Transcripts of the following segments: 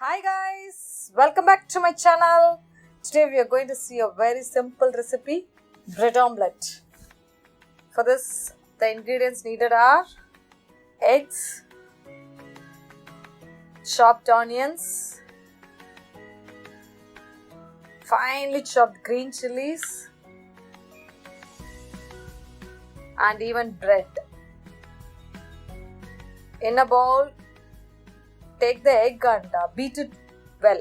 Hi guys, welcome back to my channel. Today we are going to see a very simple recipe, bread omelette. For this, the ingredients needed are eggs, chopped onions, finely chopped green chilies, and even bread. In a bowl, take the egg and beat it well,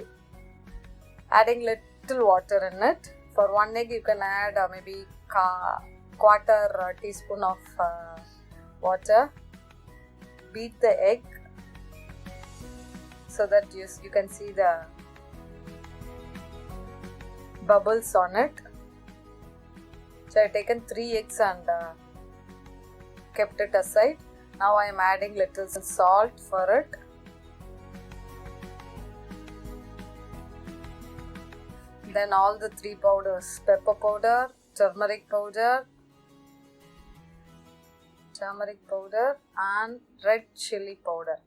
adding little water in it. For one egg, you can add maybe quarter teaspoon of water. Beat the egg so that you can see the bubbles on it. So I have taken 3 eggs and kept it aside. Now I am adding little salt for it. Then all the 3 powders, pepper powder, turmeric powder and red chilli powder.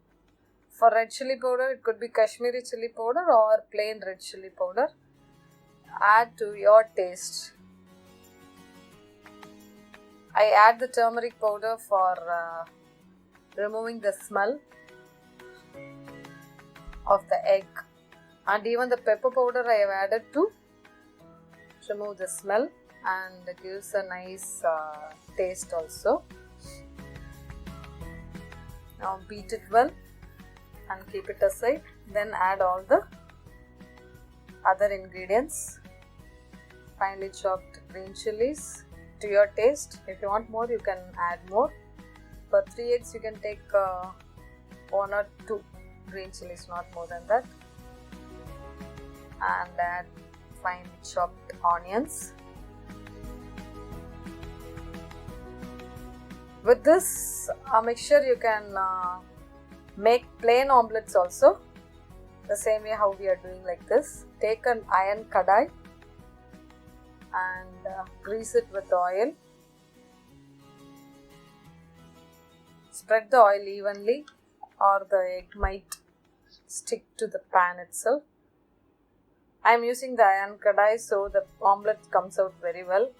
For red chilli powder, it could be Kashmiri chilli powder or plain red chilli powder. Add to your taste. I add the turmeric powder for removing the smell of the egg. And even the pepper powder I have added to remove the smell and it gives a nice taste also. Now beat it well and keep it aside. Then add all the other ingredients. Finely chopped green chilies to your taste. If you want more, you can add more. For 3 eggs, you can take 1 or 2 green chilies, not more than that. And add finely chopped onions. With this mixture, you can make plain omelettes also, the same way how we are doing like this. Take an iron kadai and grease it with oil. Spread the oil evenly or the egg might stick to the pan itself. I am using the iron kadai so the omelette comes out very well.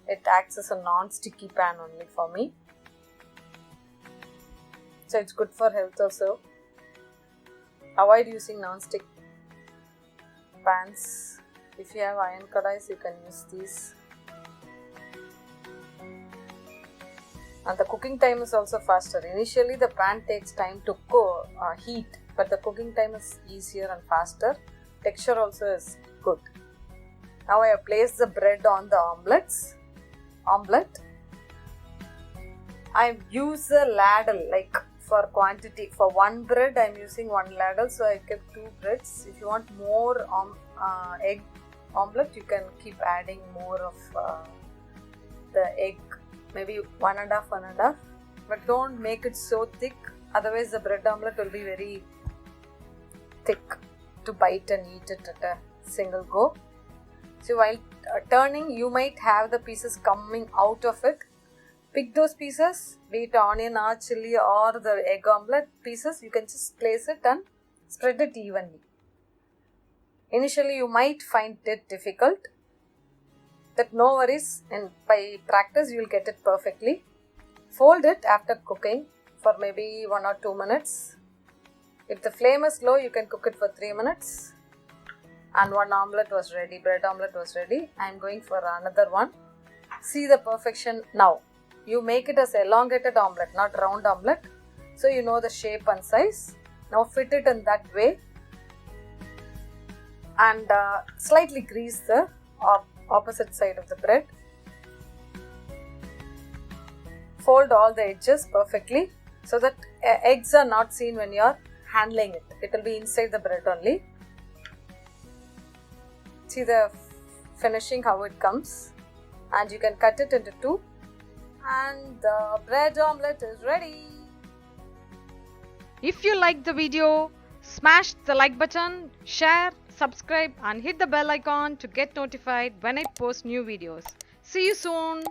It acts as a non-sticky pan only for me. So it's good for health also. Avoid using non-stick pans. If you have iron kadais, you can use these. And the cooking time is also faster. Initially the pan takes time to heat, but the cooking time is easier and faster. Texture also is good. Now I have placed the bread on the omelette. I use a ladle like for quantity. For 1 bread I am using 1 ladle, so I kept 2 breads. If you want more egg omelette, you can keep adding more of the egg, maybe 1.5, but don't make it so thick, otherwise the bread omelette will be very thick to bite and eat it at a single go. So while turning, you might have the pieces coming out of it. Pick those pieces, be it onion or chilli or the egg omelette pieces, you can just place it and spread it evenly. Initially you might find it difficult, but no worries, and by practice you will get it perfectly. Fold it after cooking for maybe 1 or 2 minutes. If the flame is low, you can cook it for 3 minutes. And 1 omelette was ready, bread omelette was ready. I am going for another one. See the perfection now. You make it as elongated omelette, not round omelette. So you know the shape and size. Now fit it in that way. And slightly grease the opposite side of the bread. Fold all the edges perfectly so that eggs are not seen when you are handling it. It will be inside the bread only. See the finishing how it comes, and you can cut it into 2 and the bread omelette is ready. If you liked the video, smash the like button, share, subscribe and hit the bell icon to get notified when I post new videos. See you soon.